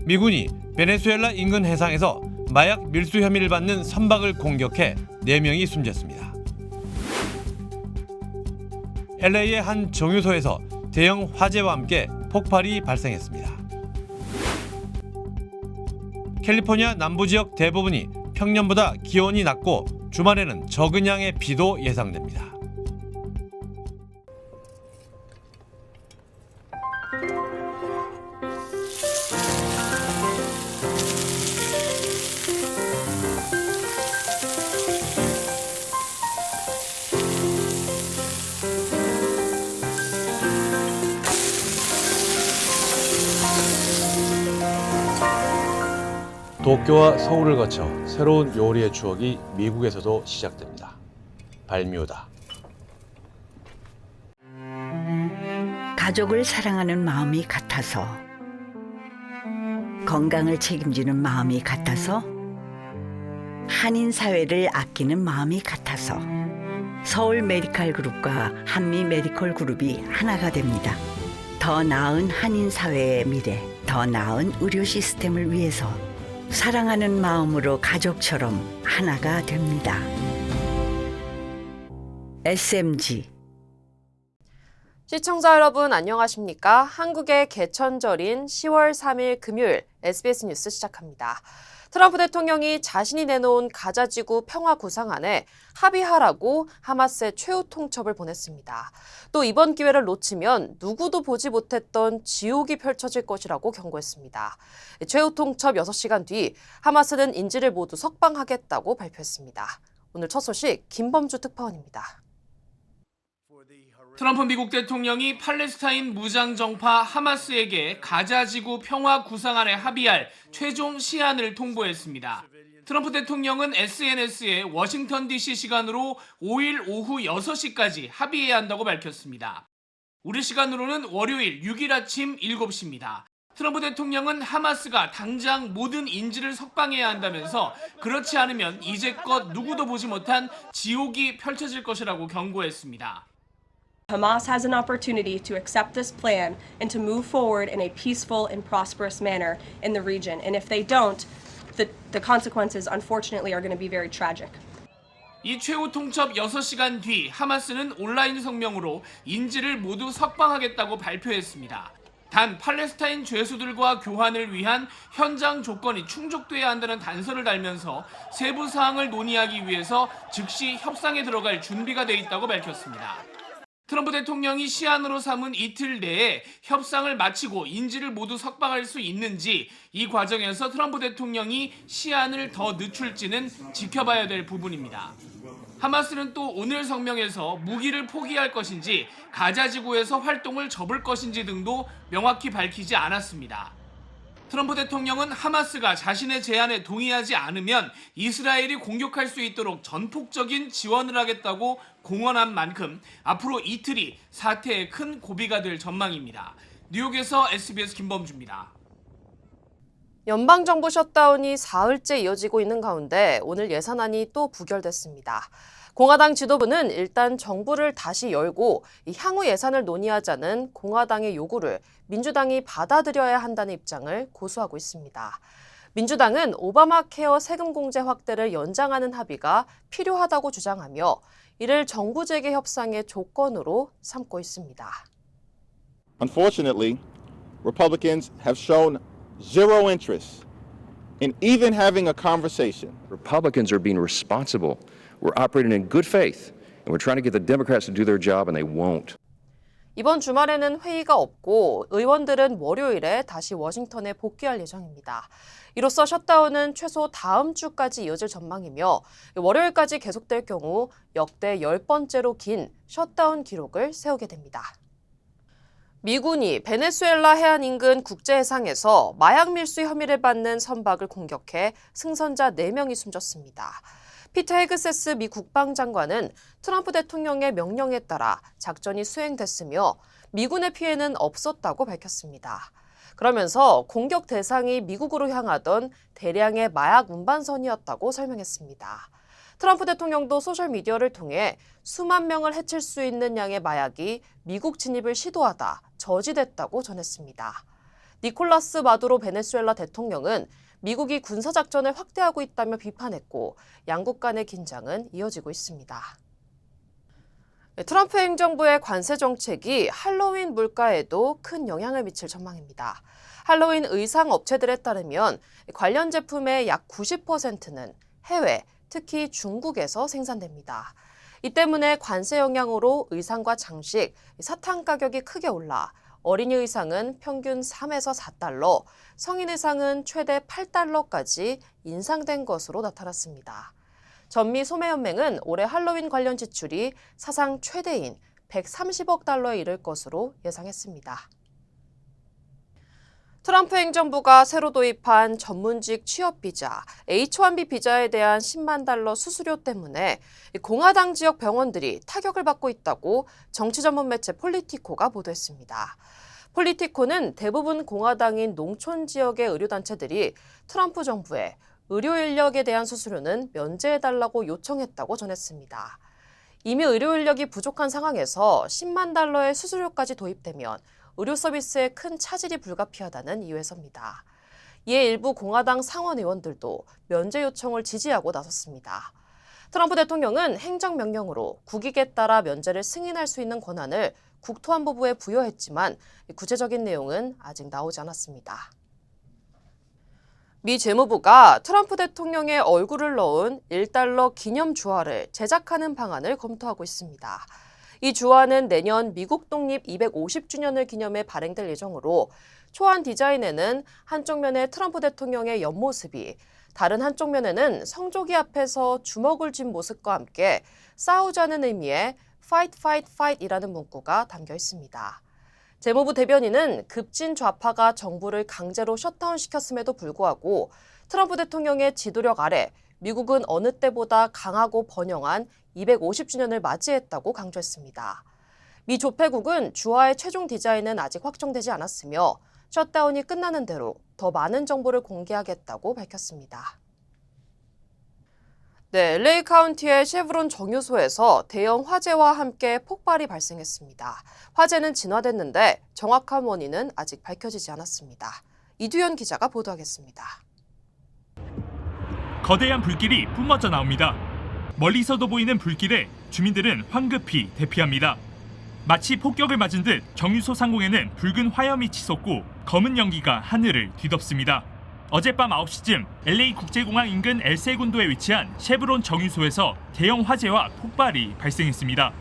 미군이 베네수엘라 인근 해상에서 마약 밀수 혐의를 받는 선박을 공격해 4명이 숨졌습니다. LA의 한 정유소에서 대형 화재와 함께 폭발이 발생했습니다. 캘리포니아 남부 지역 대부분이 평년보다 기온이 낮고 주말에는 적은 양의 비도 예상됩니다. 도쿄와 서울을 거쳐 새로운 요리의 추억이 미국에서도 시작됩니다. 발뮤다. 가족을 사랑하는 마음이 같아서, 건강을 책임지는 마음이 같아서, 한인 사회를 아끼는 마음이 같아서 서울 메디칼 그룹과 한미 메디컬 그룹이 하나가 됩니다. 더 나은 한인 사회의 미래, 더 나은 의료 시스템을 위해서 사랑하는 마음으로 가족처럼 하나가 됩니다. SMG. 시청자 여러분 안녕하십니까? 한국의 개천절인 10월 3일 금요일 SBS 뉴스 시작합니다. 트럼프 대통령이 자신이 내놓은 가자지구 평화 구상안에 합의하라고 하마스의 최후 통첩을 보냈습니다. 또 이번 기회를 놓치면 누구도 보지 못했던 지옥이 펼쳐질 것이라고 경고했습니다. 최후 통첩 6시간 뒤 하마스는 인질을 모두 석방하겠다고 발표했습니다. 오늘 첫 소식 김범주 특파원입니다. 트럼프 미국 대통령이 팔레스타인 무장정파 하마스에게 가자지구 평화 구상안에 합의할 최종 시한을 통보했습니다. 트럼프 대통령은 SNS에 워싱턴 DC 시간으로 5일 오후 6시까지 합의해야 한다고 밝혔습니다. 우리 시간으로는 월요일 6일 아침 7시입니다. 트럼프 대통령은 하마스가 당장 모든 인질을 석방해야 한다면서 그렇지 않으면 이제껏 누구도 보지 못한 지옥이 펼쳐질 것이라고 경고했습니다. Hamas has an opportunity to accept this plan and to move forward in a peaceful and prosperous manner in the region. And if they don't, the consequences, unfortunately, are going to be very tragic. 이 최후 통첩 6시간 뒤 하마스는 온라인 성명으로 인질을 모두 석방하겠다고 발표했습니다. 단 팔레스타인 죄수들과 교환을 위한 현장 조건이 충족돼야 한다는 단서를 달면서 세부 사항을 논의하기 위해서 즉시 협상에 들어갈 준비가 돼 있다고 밝혔습니다. 트럼프 대통령이 시한으로 삼은 이틀 내에 협상을 마치고 인질을 모두 석방할 수 있는지 이 과정에서 트럼프 대통령이 시한을 더 늦출지는 지켜봐야 될 부분입니다. 하마스는 또 오늘 성명에서 무기를 포기할 것인지 가자지구에서 활동을 접을 것인지 등도 명확히 밝히지 않았습니다. 트럼프 대통령은 하마스가 자신의 제안에 동의하지 않으면 이스라엘이 공격할 수 있도록 전폭적인 지원을 하겠다고 공언한 만큼 앞으로 이틀이 사태의 큰 고비가 될 전망입니다. 뉴욕에서 SBS 김범주입니다. 연방정부 셧다운이 사흘째 이어지고 있는 가운데 오늘 예산안이 또 부결됐습니다. 공화당 지도부는 일단 정부를 다시 열고 향후 예산을 논의하자는 공화당의 요구를 민주당이 받아들여야 한다는 입장을 고수하고 있습니다. 민주당은 오바마 케어 세금 공제 확대를 연장하는 합의가 필요하다고 주장하며 이를 정부 재개 협상의 조건으로 삼고 있습니다. Unfortunately, Republicans have shown zero interest in even having a conversation. Republicans are being responsible. We're operating in good faith, and we're trying to get the Democrats to do their job, and they won't. 이번 주말에는 회의가 없고 의원들은 월요일에 다시 워싱턴에 복귀할 예정입니다. 이로써 셧다운은 최소 다음 주까지 이어질 전망이며 월요일까지 계속될 경우 역대 10번째로 긴 셧다운 기록을 세우게 됩니다. 미군이 베네수엘라 해안 인근 국제해상에서 마약 밀수 혐의를 받는 선박을 공격해 승선자 4명이 숨졌습니다. 피터 헤그세스 미 국방장관은 트럼프 대통령의 명령에 따라 작전이 수행됐으며 미군의 피해는 없었다고 밝혔습니다. 그러면서 공격 대상이 미국으로 향하던 대량의 마약 운반선이었다고 설명했습니다. 트럼프 대통령도 소셜미디어를 통해 수만 명을 해칠 수 있는 양의 마약이 미국 진입을 시도하다 저지됐다고 전했습니다. 니콜라스 마두로 베네수엘라 대통령은 미국이 군사작전을 확대하고 있다며 비판했고 양국 간의 긴장은 이어지고 있습니다. 트럼프 행정부의 관세 정책이 할로윈 물가에도 큰 영향을 미칠 전망입니다. 할로윈 의상 업체들에 따르면 관련 제품의 약 90%는 해외, 특히 중국에서 생산됩니다. 이 때문에 관세 영향으로 의상과 장식, 사탕 가격이 크게 올라 어린이 의상은 평균 3에서 4달러, 성인 의상은 최대 8달러까지 인상된 것으로 나타났습니다. 전미 소매연맹은 올해 할로윈 관련 지출이 사상 최대인 130억 달러에 이를 것으로 예상했습니다. 트럼프 행정부가 새로 도입한 전문직 취업 비자, H-1B 비자에 대한 10만 달러 수수료 때문에 공화당 지역 병원들이 타격을 받고 있다고 정치 전문 매체 폴리티코가 보도했습니다. 폴리티코는 대부분 공화당인 농촌 지역의 의료단체들이 트럼프 정부에 의료 인력에 대한 수수료는 면제해달라고 요청했다고 전했습니다. 이미 의료 인력이 부족한 상황에서 10만 달러의 수수료까지 도입되면 의료 서비스에 큰 차질이 불가피하다는 이유에서입니다. 이에 일부 공화당 상원 의원들도 면제 요청을 지지하고 나섰습니다. 트럼프 대통령은 행정명령으로 국익에 따라 면제를 승인할 수 있는 권한을 국토안보부에 부여했지만 구체적인 내용은 아직 나오지 않았습니다. 미 재무부가 트럼프 대통령의 얼굴을 넣은 1달러 기념 주화를 제작하는 방안을 검토하고 있습니다. 이 주화는 내년 미국 독립 250주년을 기념해 발행될 예정으로 초안 디자인에는 한쪽 면에 트럼프 대통령의 옆모습이, 다른 한쪽 면에는 성조기 앞에서 주먹을 쥔 모습과 함께 싸우자는 의미의 Fight, Fight, Fight이라는 문구가 담겨 있습니다. 재무부 대변인은 급진 좌파가 정부를 강제로 셧다운시켰음에도 불구하고 트럼프 대통령의 지도력 아래 미국은 어느 때보다 강하고 번영한 250주년을 맞이했다고 강조했습니다. 미 조폐국은 주화의 최종 디자인은 아직 확정되지 않았으며 셧다운이 끝나는 대로 더 많은 정보를 공개하겠다고 밝혔습니다. LA 카운티의 쉐브론 정유소에서 대형 화재와 함께 폭발이 발생했습니다. 화재는 진화됐는데 정확한 원인은 아직 밝혀지지 않았습니다. 이두현 기자가 보도하겠습니다. 거대한 불길이 뿜어져 나옵니다. 멀리서도 보이는 불길에 주민들은 황급히 대피합니다. 마치 폭격을 맞은 듯 정유소 상공에는 붉은 화염이 치솟고 검은 연기가 하늘을 뒤덮습니다. 어젯밤 9시쯤 LA 국제공항 인근 엘세군도에 위치한 쉐브론 정유소에서 대형 화재와 폭발이 발생했습니다.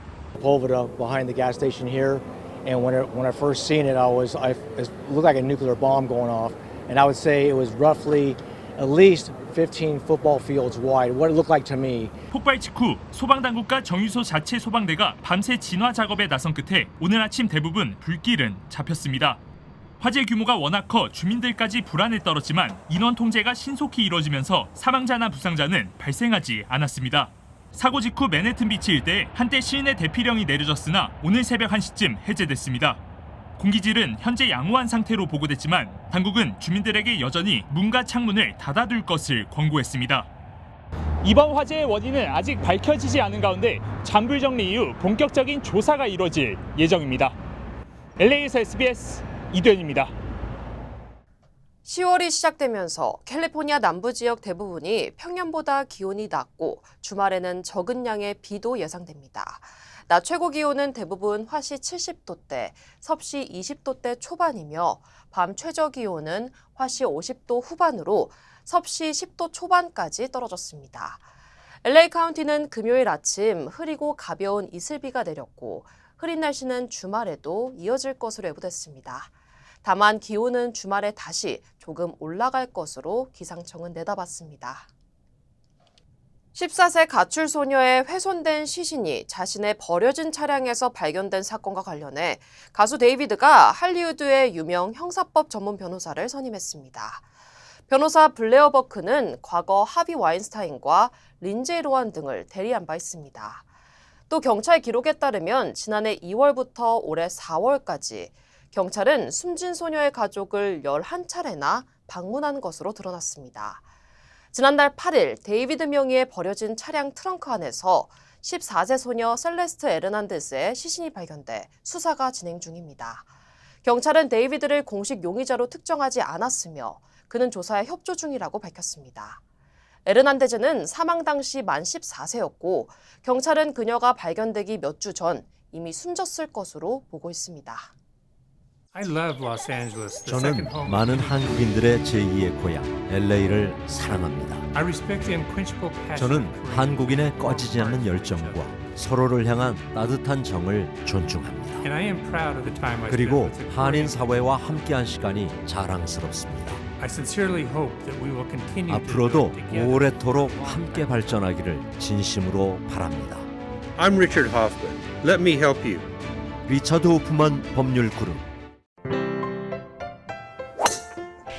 Pulled it up behind the gas station here, and when I first seen it, it looked like a nuclear bomb going off, and I would say it was roughly at least 15 football fields wide. What it looked like to me. 폭발 직후 소방당국과 정유소 자체 소방대가 밤새 진화 작업에 나선 끝에 오늘 아침 대부분 불길은 잡혔습니다. 화재 규모가 워낙 커 주민들까지 불안에 떨었지만 인원 통제가 신속히 이뤄지면서 사망자나 부상자는 발생하지 않았습니다. 사고 직후 맨해튼 비치 일대에 한때 시인의 대피령이 내려졌으나 오늘 새벽 1시쯤 해제됐습니다. 공기질은 현재 양호한 상태로 보고됐지만 당국은 주민들에게 여전히 문과 창문을 닫아둘 것을 권고했습니다. 이번 화재의 원인은 아직 밝혀지지 않은 가운데 잔불 정리 이후 본격적인 조사가 이뤄질 예정입니다. LA에서 SBS 이도현입니다. 10월이 시작되면서 캘리포니아 남부 지역 대부분이 평년보다 기온이 낮고 주말에는 적은 양의 비도 예상됩니다. 낮 최고 기온은 대부분 화씨 70도대, 섭씨 20도대 초반이며 밤 최저 기온은 화씨 50도 후반으로 섭씨 10도 초반까지 떨어졌습니다. LA 카운티는 금요일 아침 흐리고 가벼운 이슬비가 내렸고 흐린 날씨는 주말에도 이어질 것으로 예보됐습니다. 다만 기온은 주말에 다시 조금 올라갈 것으로 기상청은 내다봤습니다. 14세 가출 소녀의 훼손된 시신이 자신의 버려진 차량에서 발견된 사건과 관련해 가수 데이비드가 할리우드의 유명 형사법 전문 변호사를 선임했습니다. 변호사 블레어 버크는 과거 하비 와인스타인과 린제이 로한 등을 대리한 바 있습니다. 또 경찰 기록에 따르면 지난해 2월부터 올해 4월까지 경찰은 숨진 소녀의 가족을 11차례나 방문한 것으로 드러났습니다. 지난달 8일 데이비드 명의의 버려진 차량 트렁크 안에서 14세 소녀 셀레스트 에르난데스의 시신이 발견돼 수사가 진행 중입니다. 경찰은 데이비드를 공식 용의자로 특정하지 않았으며 그는 조사에 협조 중이라고 밝혔습니다. 에르난데즈는 사망 당시 만 14세였고 경찰은 그녀가 발견되기 몇 주 전 이미 숨졌을 것으로 보고 있습니다. 저는 많은 한국인들의 제2의 고향 LA를 사랑합니다. 저는 한국인의 꺼지지 않는 열정과 서로를 향한 따뜻한 정을 존중합니다. 그리고 한인 사회와 함께한 시간이 자랑스럽습니다. 앞으로도 오래도록 함께 발전하기를 진심으로 바랍니다. I'm Richard Hoffman. Let me help you. 리처드 호프만 법률 그룹.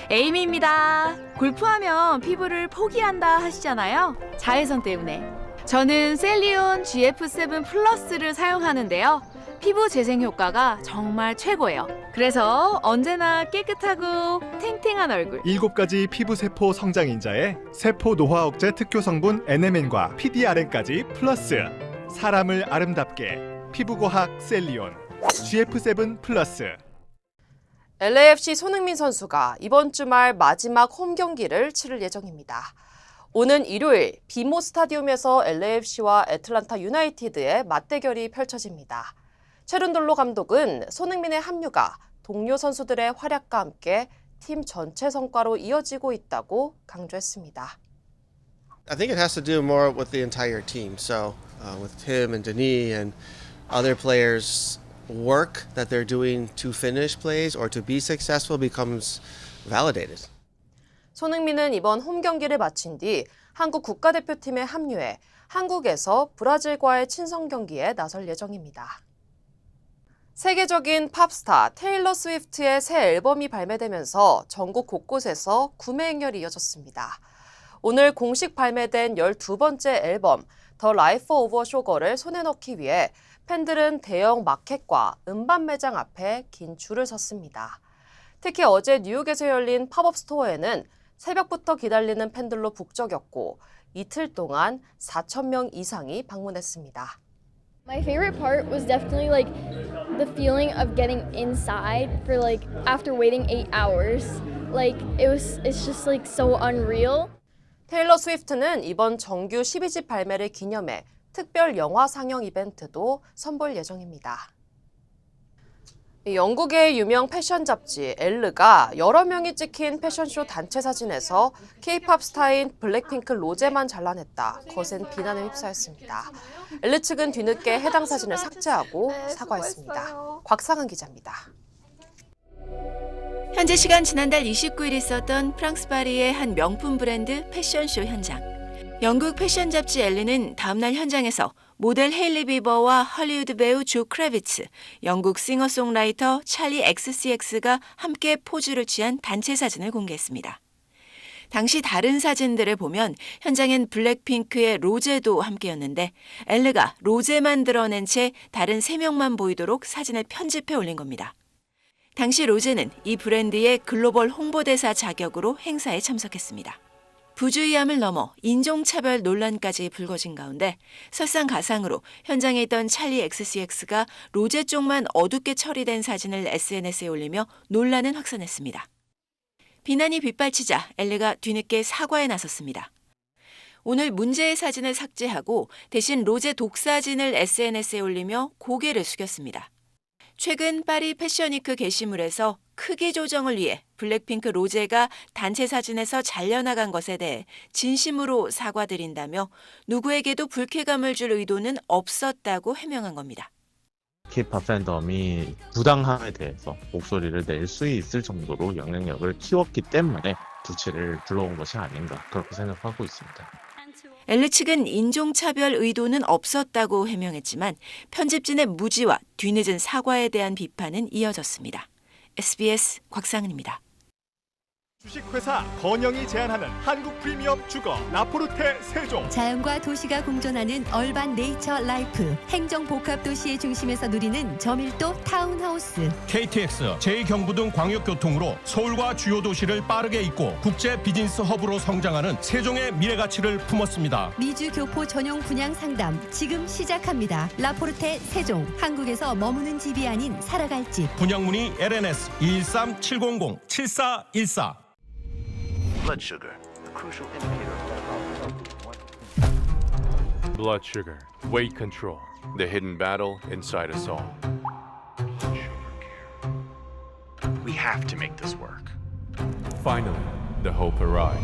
에이미입니다. 골프하면 피부를 포기한다 하시잖아요. 자외선 때문에. 저는 셀리온 GF7 플러스를 사용하는데요. 피부 재생 효과가 정말 최고예요. 그래서 언제나 깨끗하고 탱탱한 얼굴. 7가지 피부 세포 성장 인자에 세포 노화 억제 특효 성분 NMN과 PDRN까지 플러스. 사람을 아름답게 피부과학 셀리온 GF7 플러스. LAFC 손흥민 선수가 이번 주말 마지막 홈 경기를 치를 예정입니다. 오는 일요일 비모 스타디움에서 LAFC와 애틀란타 유나이티드의 맞대결이 펼쳐집니다. 체룬돌로 감독은 손흥민의 합류가 동료 선수들의 활약과 함께 팀 전체 성과로 이어지고 있다고 강조했습니다. I think it has to do more with the entire team. So with him and Denis and other players' work that they're doing to finish plays or to be successful becomes validated. 손흥민은 이번 홈 경기를 마친 뒤 한국 국가대표팀에 합류해 한국에서 브라질과의 친선 경기에 나설 예정입니다. 세계적인 팝스타 테일러 스위프트의 새 앨범이 발매되면서 전국 곳곳에서 구매 행렬이 이어졌습니다. 오늘 공식 발매된 12번째 앨범 더 라이프 오브 쇼거를 손에 넣기 위해 팬들은 대형 마켓과 음반 매장 앞에 긴 줄을 섰습니다. 특히 어제 뉴욕에서 열린 팝업 스토어에는 새벽부터 기다리는 팬들로 북적였고 이틀 동안 4,000명 이상이 방문했습니다. My favorite part was definitely like the feeling of getting inside for like after waiting 8 hours. Like it's just like so unreal. 테일러 스위프트는 이번 정규 12집 발매를 기념해 특별 영화 상영 이벤트도 선보일 예정입니다. 영국의 유명 패션 잡지 엘르가 여러 명이 찍힌 패션쇼 단체 사진에서 K-팝 스타인 블랙핑크 로제만 잘라냈다 거센 비난에 휩싸였습니다. 엘르 측은 뒤늦게 해당 사진을 삭제하고 사과했습니다. 곽상은 기자입니다. 현재 시간 지난달 29일 있었던 프랑스 파리의 한 명품 브랜드 패션쇼 현장. 영국 패션 잡지 엘르는 다음날 현장에서 모델 헤일리 비버와 헐리우드 배우 조 크래비츠, 영국 싱어송라이터 찰리 XCX가 함께 포즈를 취한 단체 사진을 공개했습니다. 당시 다른 사진들을 보면 현장엔 블랙핑크의 로제도 함께였는데 엘르가 로제만 드러낸 채 다른 3명만 보이도록 사진을 편집해 올린 겁니다. 당시 로제는 이 브랜드의 글로벌 홍보대사 자격으로 행사에 참석했습니다. 부주의함을 넘어 인종차별 논란까지 불거진 가운데 설상가상으로 현장에 있던 찰리 XCX가 로제 쪽만 어둡게 처리된 사진을 SNS에 올리며 논란은 확산했습니다. 비난이 빗발치자 엘르가 뒤늦게 사과에 나섰습니다. 오늘 문제의 사진을 삭제하고 대신 로제 독사진을 SNS에 올리며 고개를 숙였습니다. 최근 파리 패션위크 게시물에서 크기 조정을 위해 블랙핑크 로제가 단체 사진에서 잘려나간 것에 대해 진심으로 사과드린다며 누구에게도 불쾌감을 줄 의도는 없었다고 해명한 겁니다. K-팝 팬덤이 부당함에 대해서 목소리를 낼 수 있을 정도로 영향력을 키웠기 때문에 부채를 불러온 것이 아닌가 그렇게 생각하고 있습니다. 엘르 측은 인종차별 의도는 없었다고 해명했지만 편집진의 무지와 뒤늦은 사과에 대한 비판은 이어졌습니다. SBS 곽상은입니다. 주식회사 건영이 제안하는 한국 프리미엄 주거 라포르테 세종. 자연과 도시가 공존하는 얼반 네이처 라이프. 행정 복합 도시의 중심에서 누리는 저밀도 타운하우스. KTX, 제2경부등 광역교통으로 서울과 주요 도시를 빠르게 잇고 국제 비즈니스 허브로 성장하는 세종의 미래 가치를 품었습니다. 미주 교포 전용 분양 상담 지금 시작합니다. 라포르테 세종. 한국에서 머무는 집이 아닌 살아갈 집. 분양 문의 LNS 213-700-7414. Blood sugar, a crucial indicator of Blood sugar, weight control, the hidden battle inside us all. We have to make this work. Finally, the hope arrives.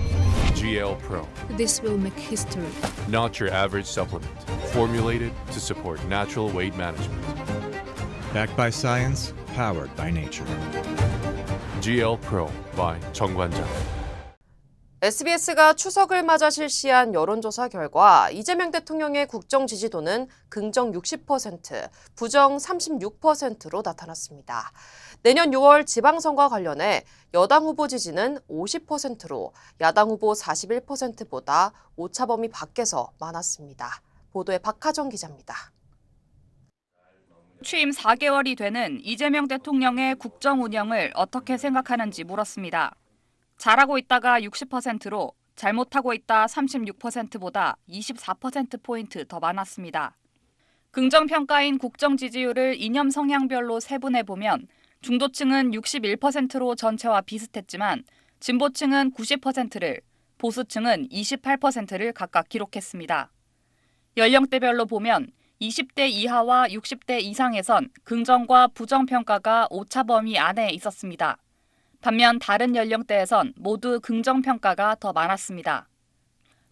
GL Pro, This will make history. not your average supplement, formulated to support natural weight management. Backed by science, powered by nature. GL Pro by 정관장. SBS가 추석을 맞아 실시한 여론조사 결과 이재명 대통령의 국정 지지도는 긍정 60%, 부정 36%로 나타났습니다. 내년 6월 지방선거 관련해 여당 후보 지지는 50%로 야당 후보 41%보다 오차범위 밖에서 많았습니다. 보도에 박하정 기자입니다. 취임 4개월이 되는 이재명 대통령의 국정 운영을 어떻게 생각하는지 물었습니다. 잘하고 있다가 60%로 잘못하고 있다 36%보다 24%포인트 더 많았습니다. 긍정평가인 국정 지지율을 이념 성향별로 세분해보면 중도층은 61%로 전체와 비슷했지만 진보층은 90%를, 보수층은 28%를 각각 기록했습니다. 연령대별로 보면 20대 이하와 60대 이상에선 긍정과 부정평가가 오차범위 안에 있었습니다. 반면 다른 연령대에선 모두 긍정평가가 더 많았습니다.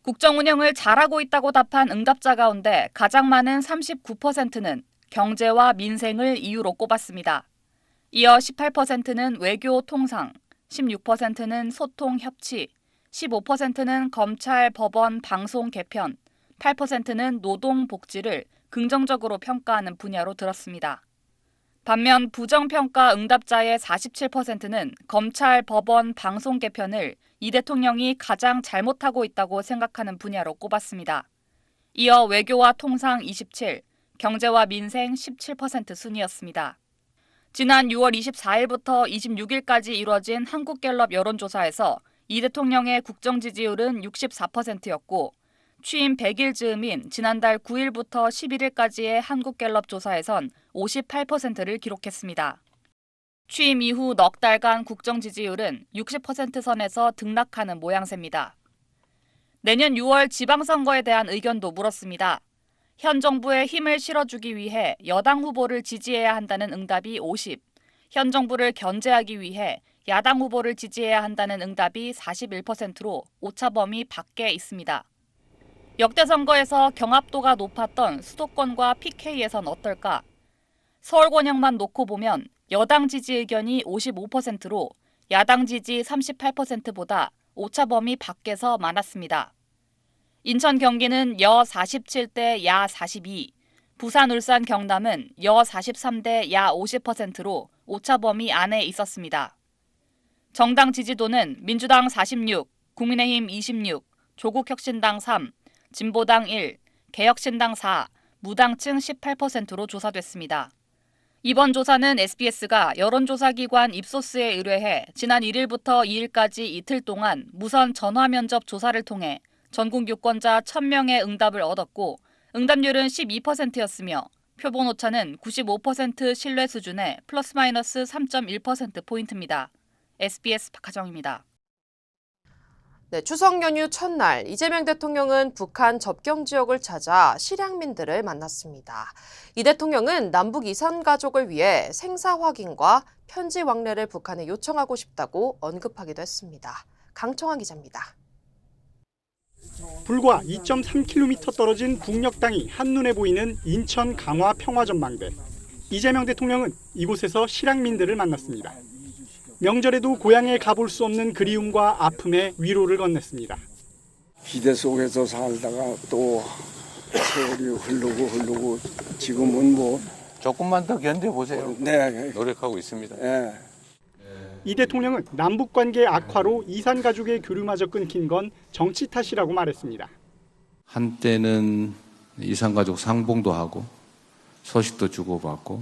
국정 운영을 잘하고 있다고 답한 응답자 가운데 가장 많은 39%는 경제와 민생을 이유로 꼽았습니다. 이어 18%는 외교 통상, 16%는 소통 협치, 15%는 검찰, 법원, 방송 개편, 8%는 노동 복지를 긍정적으로 평가하는 분야로 들었습니다. 반면 부정평가 응답자의 47%는 검찰, 법원, 방송 개편을 이 대통령이 가장 잘못하고 있다고 생각하는 분야로 꼽았습니다. 이어 외교와 통상 27, 경제와 민생 17% 순이었습니다. 지난 6월 24일부터 26일까지 이뤄진 한국갤럽 여론조사에서 이 대통령의 국정 지지율은 64%였고 취임 100일 즈음인 지난달 9일부터 11일까지의 한국갤럽 조사에선 58%를 기록했습니다. 취임 이후 넉 달간 국정 지지율은 60% 선에서 등락하는 모양새입니다. 내년 6월 지방선거에 대한 의견도 물었습니다. 현 정부에 힘을 실어주기 위해 여당 후보를 지지해야 한다는 응답이 50, 현 정부를 견제하기 위해 야당 후보를 지지해야 한다는 응답이 41%로 오차범위 밖에 있습니다. 역대 선거에서 경합도가 높았던 수도권과 PK에선 어떨까? 서울 권역만 놓고 보면 여당 지지 의견이 55%로 야당 지지 38%보다 오차범위 밖에서 많았습니다. 인천 경기는 여 47대 야 42, 부산 울산 경남은 여 43대 야 50%로 오차범위 안에 있었습니다. 정당 지지도는 민주당 46, 국민의힘 26, 조국혁신당 3, 진보당 1, 개혁신당 4, 무당층 18%로 조사됐습니다. 이번 조사는 SBS가 여론조사기관 입소스에 의뢰해 지난 1일부터 2일까지 이틀 동안 무선 전화면접 조사를 통해 전국 유권자 1,000명의 응답을 얻었고 응답률은 12%였으며 표본 오차는 95% 신뢰 수준의 플러스 마이너스 3.1%포인트입니다. SBS 박하정입니다. 네, 추석 연휴 첫날 이재명 대통령은 북한 접경 지역을 찾아 실향민들을 만났습니다. 이 대통령은 남북 이산 가족을 위해 생사 확인과 편지 왕래를 북한에 요청하고 싶다고 언급하기도 했습니다. 강청환 기자입니다. 불과 2.3km 떨어진 북녘 땅이 한눈에 보이는 인천 강화 평화전망대. 이재명 대통령은 이곳에서 실향민들을 만났습니다. 명절에도 고향에 가볼 수 없는 그리움과 아픔에 위로를 건넸습니다. 기대 속에서 살다가 또 세월이 흐르고 지금은 뭐 조금만 더 견뎌보세요. 네, 노력하고 있습니다. 네. 이 대통령은 남북관계 악화로 이산 가족의 교류마저 끊긴 건 정치 탓이라고 말했습니다. 한때는 이산가족 상봉도 하고 소식도 주고받고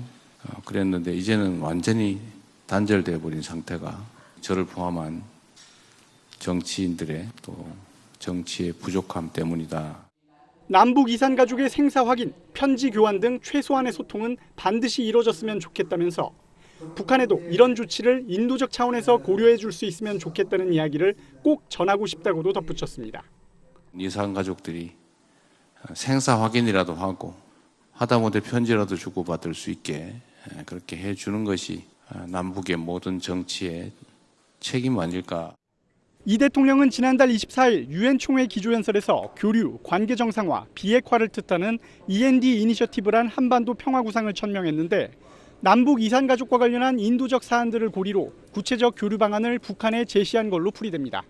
그랬는데 이제는 완전히 단절돼 버린 상태가 저를 포함한 정치인들의 또 정치의 부족함 때문이다. 남북 이산 가족의 생사 확인, 편지 교환 등 최소한의 소통은 반드시 이뤄졌으면 좋겠다면서 북한에도 이런 조치를 인도적 차원에서 고려해 줄 수 있으면 좋겠다는 이야기를 꼭 전하고 싶다고도 덧붙였습니다. 이산가족들이 생사 확인이라도 하고 하다못해 편지라도 주고받을 수 있게 그렇게 해주는 것이 남북의 모든 정치의 책임 아닐까. 이 대통령은 지난달 24일 유엔 총회 기조연설에서 교류, 관계 정상화, 비핵화를 뜻하는 END 이니셔티브란 한반도 평화 구상을 천명했는데 남북 이산 가족과 관련한 인도적 사안들을 고리로 구체적 교류 방안을 북한에 제시한 걸로 풀이됩니다.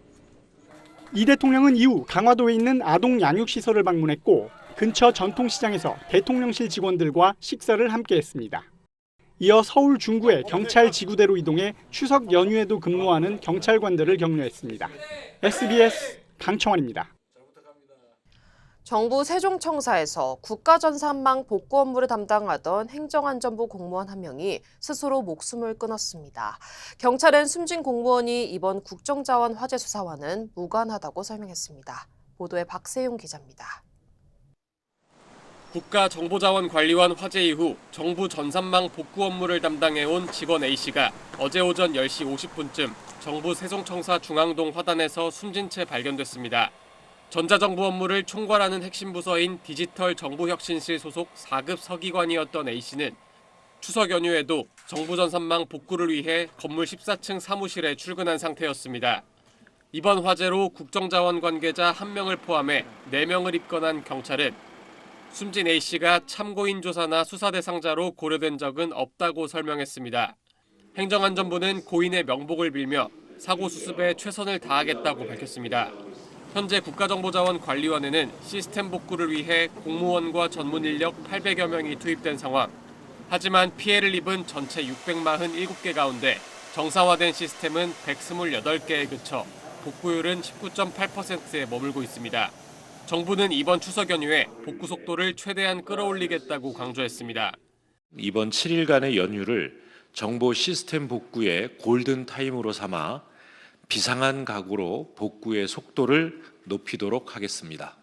이 대통령은 이후 강화도에 있는 아동 양육시설을 방문했고 근처 전통시장에서 대통령실 직원들과 식사를 함께했습니다. 이어 서울 중구의 경찰 지구대로 이동해 추석 연휴에도 근무하는 경찰관들을 격려했습니다. SBS 강청환입니다. 정부 세종청사에서 국가전산망 복구 업무를 담당하던 행정안전부 공무원 한 명이 스스로 목숨을 끊었습니다. 경찰은 숨진 공무원이 이번 국정자원 화재 수사와는 무관하다고 설명했습니다. 보도에 박세용 기자입니다. 국가정보자원관리원 화재 이후 정부 전산망 복구 업무를 담당해온 직원 A씨가 어제 오전 10시 50분쯤 정부 세종청사 중앙동 화단에서 숨진 채 발견됐습니다. 전자정부 업무를 총괄하는 핵심 부서인 디지털 정보혁신실 소속 4급 서기관이었던 A씨는 추석 연휴에도 정부 전산망 복구를 위해 건물 14층 사무실에 출근한 상태였습니다. 이번 화재로 국정자원 관계자 1명을 포함해 4명을 입건한 경찰은 숨진 A씨가 참고인 조사나 수사 대상자로 고려된 적은 없다고 설명했습니다. 행정안전부는 고인의 명복을 빌며 사고 수습에 최선을 다하겠다고 밝혔습니다. 현재 국가정보자원관리원에는 시스템 복구를 위해 공무원과 전문 인력 800여 명이 투입된 상황. 하지만 피해를 입은 전체 647개 가운데 정상화된 시스템은 128개에 그쳐 복구율은 19.8%에 머물고 있습니다. 정부는 이번 추석 연휴에 복구 속도를 최대한 끌어올리겠다고 강조했습니다. 이번 7일간의 연휴를 정보 시스템 복구의 골든 타임으로 삼아 비상한 각오로 복구의 속도를 높이도록 하겠습니다.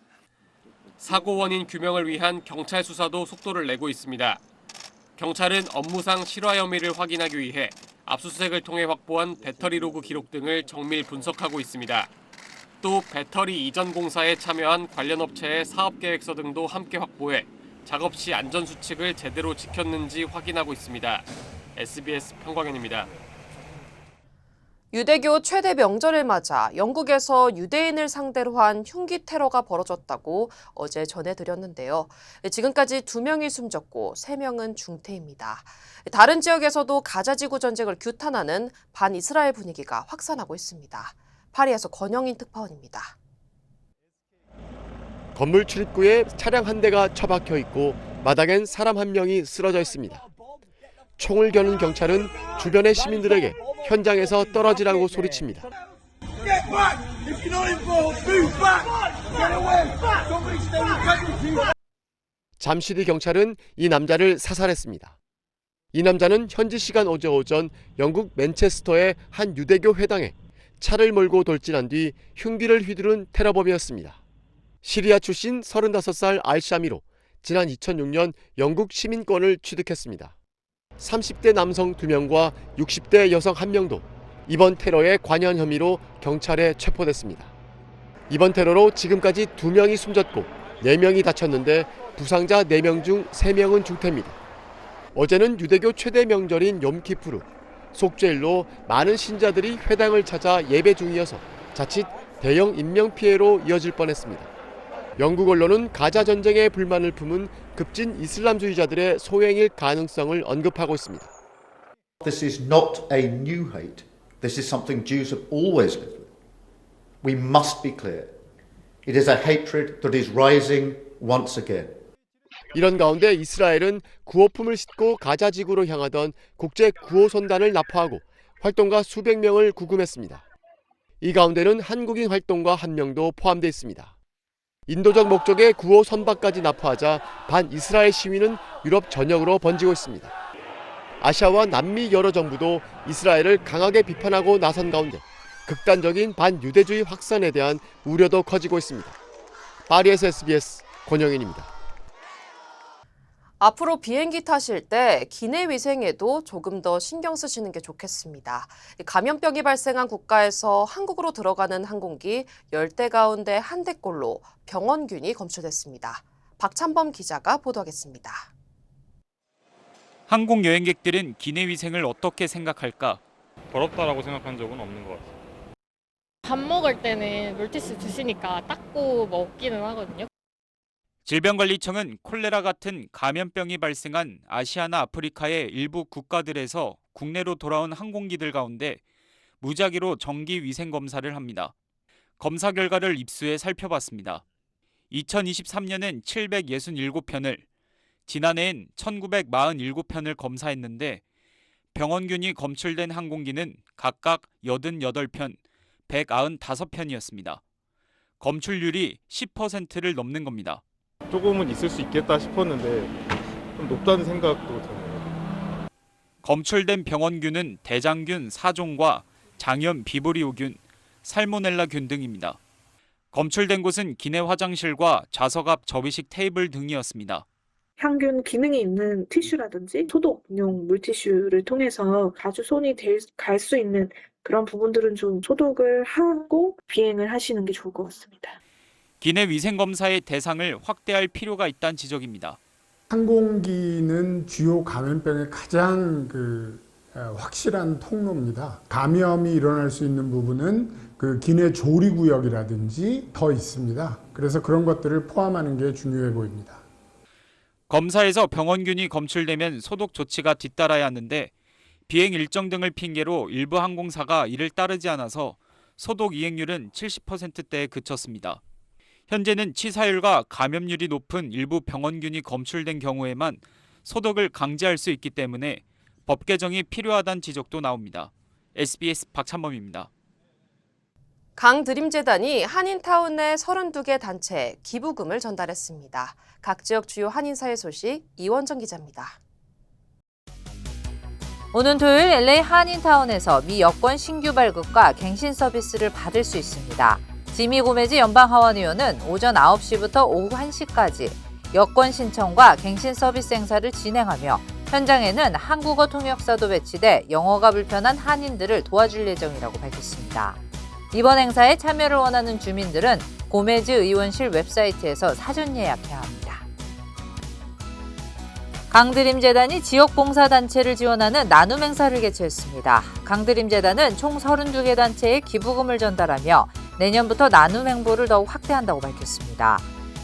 사고 원인 규명을 위한 경찰 수사도 속도를 내고 있습니다. 경찰은 업무상 실화 혐의를 확인하기 위해 압수수색을 통해 확보한 배터리 로그 기록 등을 정밀 분석하고 있습니다. 또 배터리 이전 공사에 참여한 관련 업체의 사업계획서 등도 함께 확보해 작업 시 안전수칙을 제대로 지켰는지 확인하고 있습니다. SBS 평광현입니다. 유대교 최대 명절을 맞아 영국에서 유대인을 상대로 한 흉기 테러가 벌어졌다고 어제 전해드렸는데요. 지금까지 2명이 숨졌고 3명은 중태입니다. 다른 지역에서도 가자지구 전쟁을 규탄하는 반이스라엘 분위기가 확산하고 있습니다. 파리에서 권영인 특파원입니다. 건물 출입구에 차량 한 대가 처박혀 있고 마당엔 사람 한 명이 쓰러져 있습니다. 총을 겨눈 경찰은 주변의 시민들에게 현장에서 떨어지라고 소리칩니다. 잠시 뒤 경찰은 이 남자를 사살했습니다. 이 남자는 현지 시간 어제 오전 영국 맨체스터의 한 유대교 회당에 차를 몰고 돌진한 뒤 흉기를 휘두른 테러범이었습니다. 시리아 출신 35살 알샤미로 지난 2006년 영국 시민권을 취득했습니다. 30대 남성 2명과 60대 여성 1명도 이번 테러에 관여한 혐의로 경찰에 체포됐습니다. 이번 테러로 지금까지 2명이 숨졌고 4명이 다쳤는데 부상자 4명 중 3명은 중태입니다. 어제는 유대교 최대 명절인 욤키푸르, 속죄일로 많은 신자들이 회당을 찾아 예배 중이어서 자칫 대형 인명피해로 이어질 뻔했습니다. 영국 언론은 가자 전쟁에 불만을 품은 급진 이슬람주의자들의 소행일 가능성을 언급하고 있습니다. This is not a new hate. This is something Jews have always lived with. We must be clear. It is a hatred that is rising once again. 이런 가운데 이스라엘은 구호품을 싣고 가자 지구로 향하던 국제 구호선단을 납포하고 활동가 수백 명을 구금했습니다. 이 가운데는 한국인 활동가 1명도 포함되어 있습니다. 인도적 목적의 구호 선박까지 납포하자 반이스라엘 시위는 유럽 전역으로 번지고 있습니다. 아시아와 남미 여러 정부도 이스라엘을 강하게 비판하고 나선 가운데 극단적인 반유대주의 확산에 대한 우려도 커지고 있습니다. 파리에서 SBS 권영인입니다. 앞으로 비행기 타실 때 기내 위생에도 조금 더 신경 쓰시는 게 좋겠습니다. 감염병이 발생한 국가에서 한국으로 들어가는 항공기 10대 가운데 1대꼴로 병원균이 검출됐습니다. 박찬범 기자가 보도하겠습니다. 항공 여행객들은 기내 위생을 어떻게 생각할까? 더럽다라고 생각한 적은 없는 것 같아요. 밥 먹을 때는 물티슈 주시니까 닦고 먹기는 하거든요. 질병관리청은 콜레라 같은 감염병이 발생한 아시아나 아프리카의 일부 국가들에서 국내로 돌아온 항공기들 가운데 무작위로 정기 위생 검사를 합니다. 검사 결과를 입수해 살펴봤습니다. 2023년엔 767편을, 지난해엔 1947편을 검사했는데 병원균이 검출된 항공기는 각각 88편, 195편이었습니다. 검출률이 10%를 넘는 겁니다. 조금은 있을 수 있겠다 싶었는데 좀 높다는 생각도 드네요. 검출된 병원균은 대장균 4종과 장염 비브리오균, 살모넬라균 등입니다. 검출된 곳은 기내 화장실과 좌석 앞 접이식 테이블 등이었습니다. 항균 기능이 있는 티슈라든지 소독용 물티슈를 통해서 자주 손이 갈 수 있는 그런 부분들은 좀 소독을 하고 비행을 하시는 게 좋을 것 같습니다. 기내 위생 검사의 대상을 확대할 필요가 있다는 지적입니다. 항공기는 주요 감염병의 가장 확실한 통로입니다. 감염이 일어날 수 있는 부분은 그 기내 조리 구역이라든지 더 있습니다. 그래서 그런 것들을 포함하는 게 중요해 보입니다. 검사에서 병원균이 검출되면 소독 조치가 뒤따라야 하는데 비행 일정 등을 핑계로 일부 항공사가 이를 따르지 않아서 소독 이행률은 70%대에 그쳤습니다. 현재는 치사율과 감염률이 높은 일부 병원균이 검출된 경우에만 소독을 강제할 수 있기 때문에 법 개정이 필요하다는 지적도 나옵니다. SBS 박찬범입니다. 강드림재단이 한인타운의 32개 단체에 기부금을 전달했습니다. 각 지역 주요 한인사회 소식 이원정 기자입니다. 오는 토요일 LA 한인타운에서 미 여권 신규 발급과 갱신 서비스를 받을 수 있습니다. 지미 고메지 연방하원의원은 오전 9시부터 오후 1시까지 여권 신청과 갱신 서비스 행사를 진행하며 현장에는 한국어 통역사도 배치돼 영어가 불편한 한인들을 도와줄 예정이라고 밝혔습니다. 이번 행사에 참여를 원하는 주민들은 고메즈 의원실 웹사이트에서 사전 예약해야 합니다. 강드림재단이 지역 봉사단체를 지원하는 나눔 행사를 개최했습니다. 강드림재단은 총 32개 단체에 기부금을 전달하며 내년부터 나눔 행보를 더욱 확대한다고 밝혔습니다.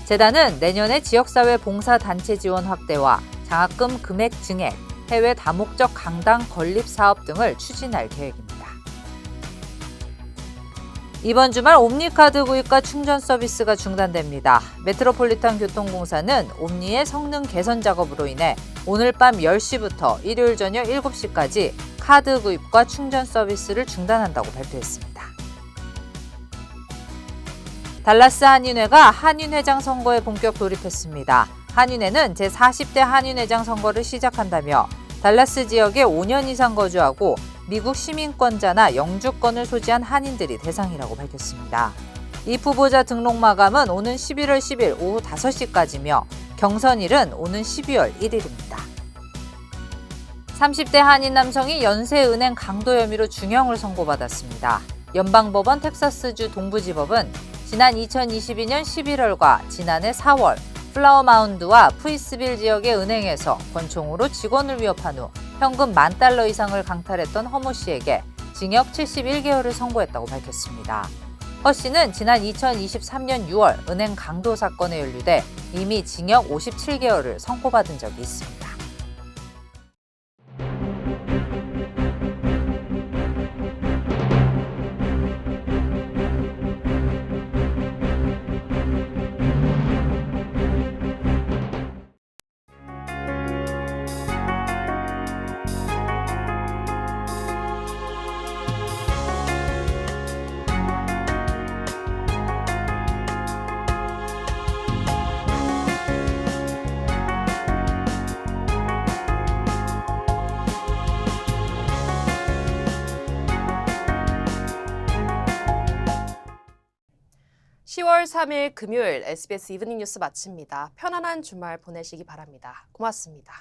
재단은 내년에 지역사회 봉사단체 지원 확대와 장학금 금액 증액, 해외 다목적 강당 건립 사업 등을 추진할 계획입니다. 이번 주말 옴니카드 구입과 충전 서비스가 중단됩니다. 메트로폴리탄 교통공사는 옴니의 성능 개선 작업으로 인해 오늘 밤 10시부터 일요일 저녁 7시까지 카드 구입과 충전 서비스를 중단한다고 발표했습니다. 달라스 한인회가 한인회장 선거에 본격 돌입했습니다. 한인회는 제40대 한인회장 선거를 시작한다며 달라스 지역에 5년 이상 거주하고 미국 시민권자나 영주권을 소지한 한인들이 대상이라고 밝혔습니다. 이 후보자 등록 마감은 오는 11월 10일 오후 5시까지며 경선일은 오는 12월 1일입니다. 30대 한인 남성이 연쇄은행 강도 혐의로 중형을 선고받았습니다. 연방법원 텍사스주 동부지법은 지난 2022년 11월과 지난해 4월 플라워마운드와 푸이스빌 지역의 은행에서 권총으로 직원을 위협한 후 현금 $10,000 이상을 강탈했던 허모 씨에게 징역 71개월을 선고했다고 밝혔습니다. 허 씨는 지난 2023년 6월 은행 강도 사건에 연루돼 이미 징역 57개월을 선고받은 적이 있습니다. 10월 3일 금요일 SBS 이브닝 뉴스 마칩니다. 편안한 주말 보내시기 바랍니다. 고맙습니다.